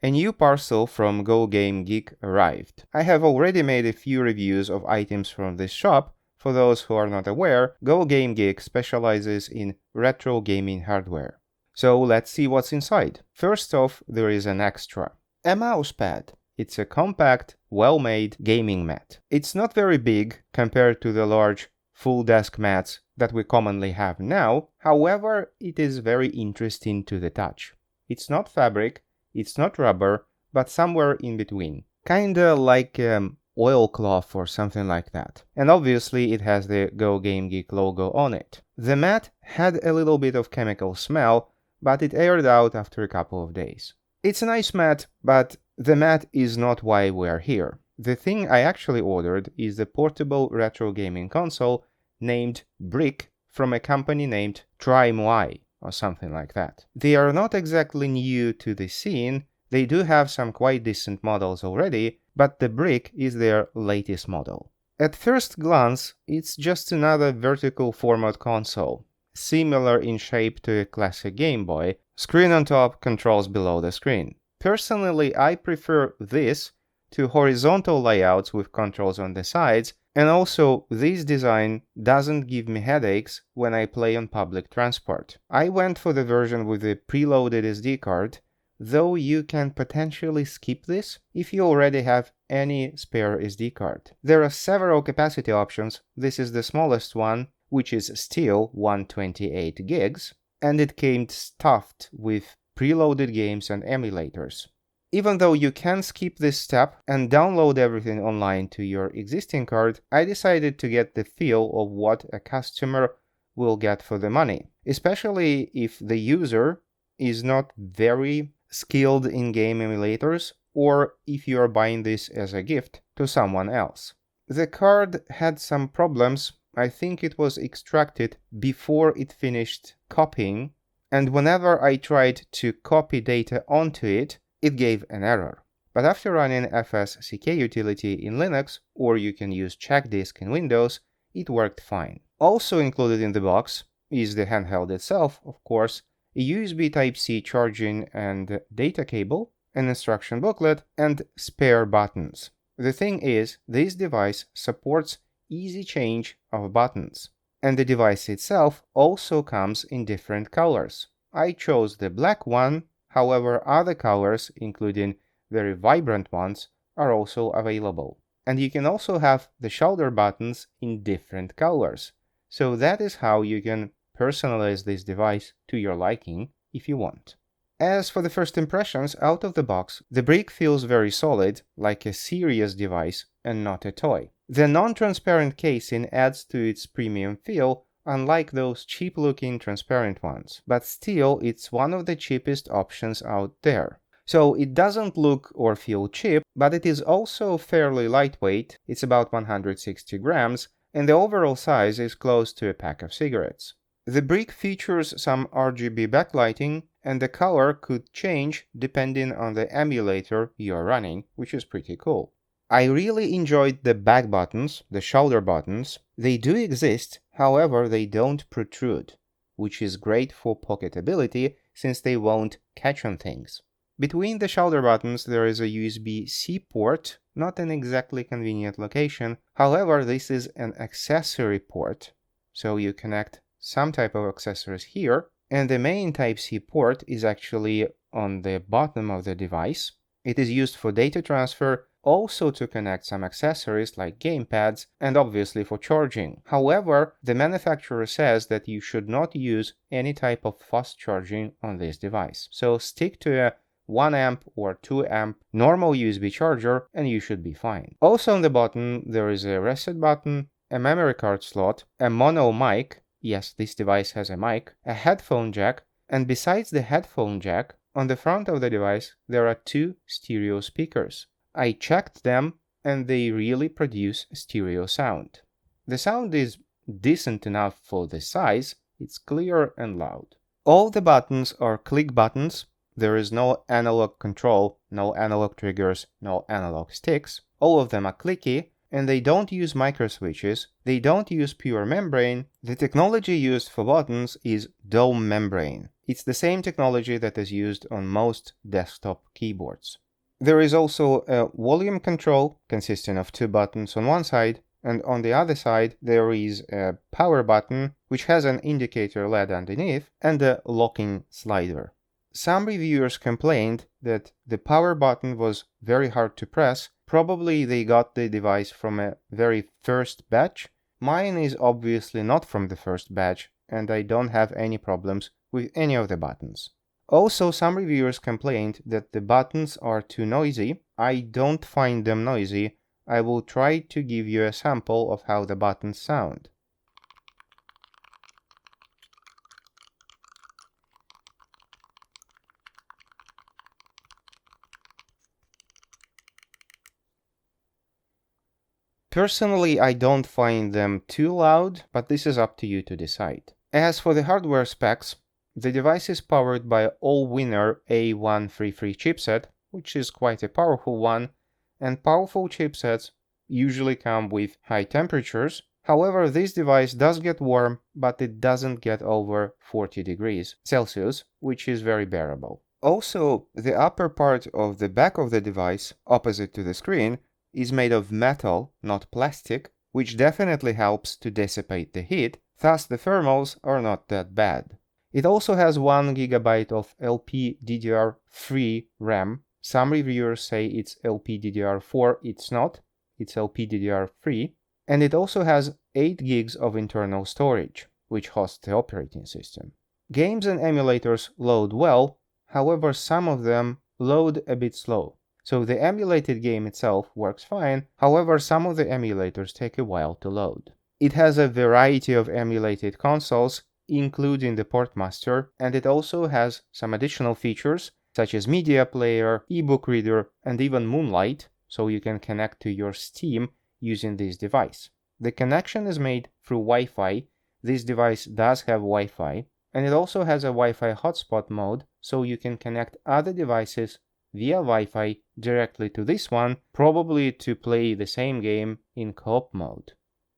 A new parcel from Go Game Geek arrived. I have already made a few reviews of items from this shop. For those who are not aware, Go Game Geek specializes in retro gaming hardware. So let's see what's inside. First off, there is an extra. A mousepad. It's a compact, well-made gaming mat. It's not very big compared to the large full desk mats that we commonly have now. However, it is very interesting to the touch. It's not fabric, it's not rubber, but somewhere in between. Kinda like oilcloth or something like that. And obviously it has the Go Game Geek logo on it. The mat had a little bit of chemical smell, but it aired out after a couple of days. It's a nice mat, but the mat is not why we're here. The thing I actually ordered is the portable retro gaming console named Brick from a company named Trimui or something like that. They are not exactly new to the scene, they do have some quite decent models already, but the Brick is their latest model. At first glance, it's just another vertical format console, similar in shape to a classic Game Boy, screen on top, controls below the screen. Personally, I prefer this to horizontal layouts with controls on the sides, and also this design doesn't give me headaches when I play on public transport. I went for the version with the preloaded SD card, though you can potentially skip this if you already have any spare SD card. There are several capacity options. This is the smallest one, which is still 128 gigs, and it came stuffed with preloaded games and emulators. Even though you can skip this step and download everything online to your existing card, I decided to get the feel of what a customer will get for the money, especially if the user is not very skilled in game emulators or if you are buying this as a gift to someone else. The card had some problems. I think it was extracted before it finished copying, and whenever I tried to copy data onto it, it gave an error. But after running fsck utility in Linux, or you can use checkdisk in Windows, it worked fine. Also included in the box is the handheld itself, of course, a USB Type-C charging and data cable, an instruction booklet, and spare buttons. The thing is, this device supports easy change of buttons, and the device itself also comes in different colors. I chose the black one, however other colors, including very vibrant ones, are also available. And you can also have the shoulder buttons in different colors, so that is how you can personalize this device to your liking if you want. As for the first impressions out of the box, the Brick feels very solid, like a serious device and not a toy. The non-transparent casing adds to its premium feel, unlike those cheap-looking transparent ones, but still it's one of the cheapest options out there. So it doesn't look or feel cheap, but it is also fairly lightweight, it's about 160 grams, and the overall size is close to a pack of cigarettes. The Brick features some RGB backlighting, and the color could change depending on the emulator you're running, which is pretty cool. I really enjoyed the back buttons, the shoulder buttons. They do exist, however they don't protrude, which is great for pocketability since they won't catch on things. Between the shoulder buttons there is a USB-C port, not an exactly convenient location, however this is an accessory port, so you connect some type of accessories here, and the main Type-C port is actually on the bottom of the device. It is used for data transfer, also to connect some accessories like gamepads, and obviously for charging. However, the manufacturer says that you should not use any type of fast charging on this device. So stick to a 1 amp or 2 amp normal USB charger and you should be fine. Also on the bottom there is a reset button, a memory card slot, a mono mic, yes this device has a mic, a headphone jack, and besides the headphone jack, on the front of the device there are 2 stereo speakers. I checked them and they really produce stereo sound. The sound is decent enough for the size, it's clear and loud. All the buttons are click buttons, there is no analog control, no analog triggers, no analog sticks. All of them are clicky, and they don't use microswitches, they don't use pure membrane. The technology used for buttons is dome membrane. It's the same technology that is used on most desktop keyboards. There is also a volume control consisting of two buttons on one side, and on the other side there is a power button which has an indicator LED underneath and a locking slider. Some reviewers complained that the power button was very hard to press. Probably they got the device from a very first batch. Mine is obviously not from the first batch, and I don't have any problems with any of the buttons. Also, some reviewers complained that the buttons are too noisy. I don't find them noisy. I will try to give you a sample of how the buttons sound. Personally, I don't find them too loud, but this is up to you to decide. As for the hardware specs, the device is powered by all-winner A133 chipset, which is quite a powerful one, and powerful chipsets usually come with high temperatures. However, this device does get warm, but it doesn't get over 40 degrees Celsius, which is very bearable. Also, the upper part of the back of the device, opposite to the screen, is made of metal, not plastic, which definitely helps to dissipate the heat, thus the thermals are not that bad. It also has 1 GB of LPDDR3 RAM. Some reviewers say it's LPDDR4, it's not, it's LPDDR3. And it also has 8 gigs of internal storage, which hosts the operating system. Games and emulators load well, however some of them load a bit slow. So the emulated game itself works fine, however some of the emulators take a while to load. It has a variety of emulated consoles, including the Portmaster, and it also has some additional features such as media player, ebook reader, and even Moonlight, so you can connect to your Steam using this device. The connection is made through Wi-Fi. This device does have Wi-Fi, and it also has a Wi-Fi hotspot mode, so you can connect other devices via Wi-Fi directly to this one, probably to play the same game in co-op mode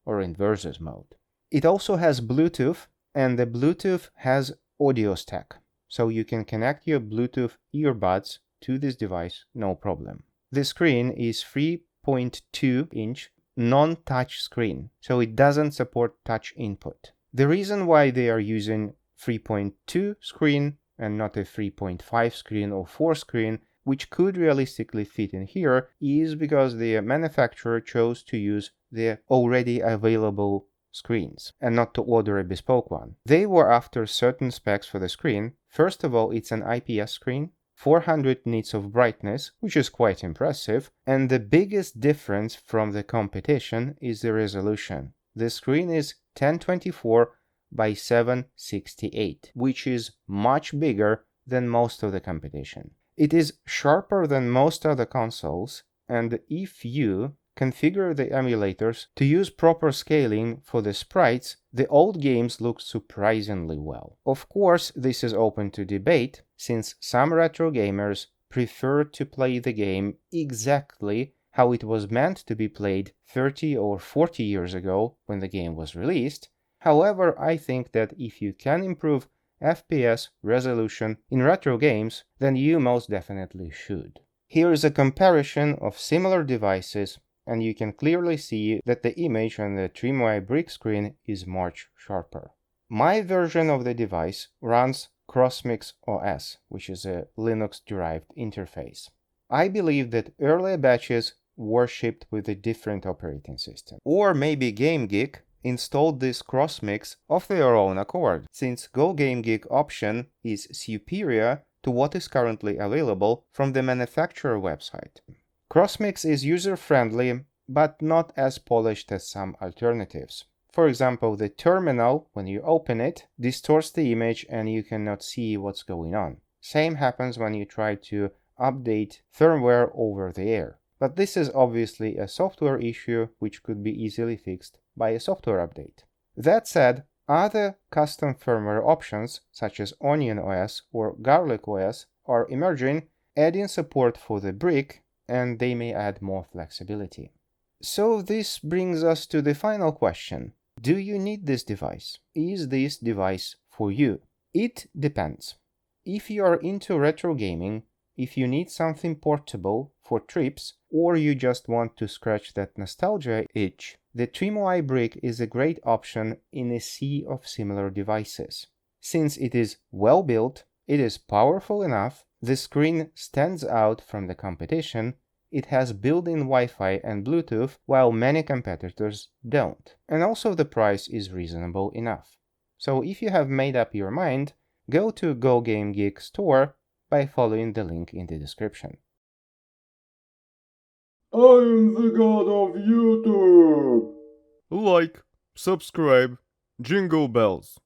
or in versus mode. It also has Bluetooth, and the Bluetooth has audio stack, so you can connect your Bluetooth earbuds to this device no problem. The screen is 3.2-inch non-touch screen, so it doesn't support touch input. The reason why they are using 3.2 screen and not a 3.5 screen or 4 screen, which could realistically fit in here, is because the manufacturer chose to use the already available screens and not to order a bespoke one. They were after certain specs for the screen. First of all, it's an IPS screen, 400 nits of brightness, which is quite impressive, and the biggest difference from the competition is the resolution. The screen is 1024 by 768, which is much bigger than most of the competition. It is sharper than most other consoles, and if you configure the emulators to use proper scaling for the sprites, the old games look surprisingly well. Of course, this is open to debate, since some retro gamers prefer to play the game exactly how it was meant to be played 30 or 40 years ago when the game was released. However, I think that if you can improve FPS resolution in retro games, then you most definitely should. Here is a comparison of similar devices, and you can clearly see that the image on the Trimui Brick screen is much sharper. My version of the device runs CrossMix OS, which is a Linux-derived interface. I believe that earlier batches were shipped with a different operating system. Or maybe GameGeek installed this CrossMix of their own accord, since Go GameGeek option is superior to what is currently available from the manufacturer website. CrossMix is user-friendly, but not as polished as some alternatives. For example, the terminal, when you open it, distorts the image and you cannot see what's going on. Same happens when you try to update firmware over the air. But this is obviously a software issue which could be easily fixed by a software update. That said, other custom firmware options, such as Onion OS or Garlic OS, are emerging, adding support for the brick, and they may add more flexibility. So this brings us to the final question. Do you need this device? Is this device for you? It depends. If you are into retro gaming, if you need something portable for trips, or you just want to scratch that nostalgia itch, the Trimui Brick is a great option in a sea of similar devices. Since it is well built, it is powerful enough, the screen stands out from the competition, it has built-in Wi-Fi and Bluetooth, while many competitors don't. And also the price is reasonable enough. So if you have made up your mind, go to Go Game Geek store by following the link in the description. I'm the god of YouTube! Like, subscribe, jingle bells.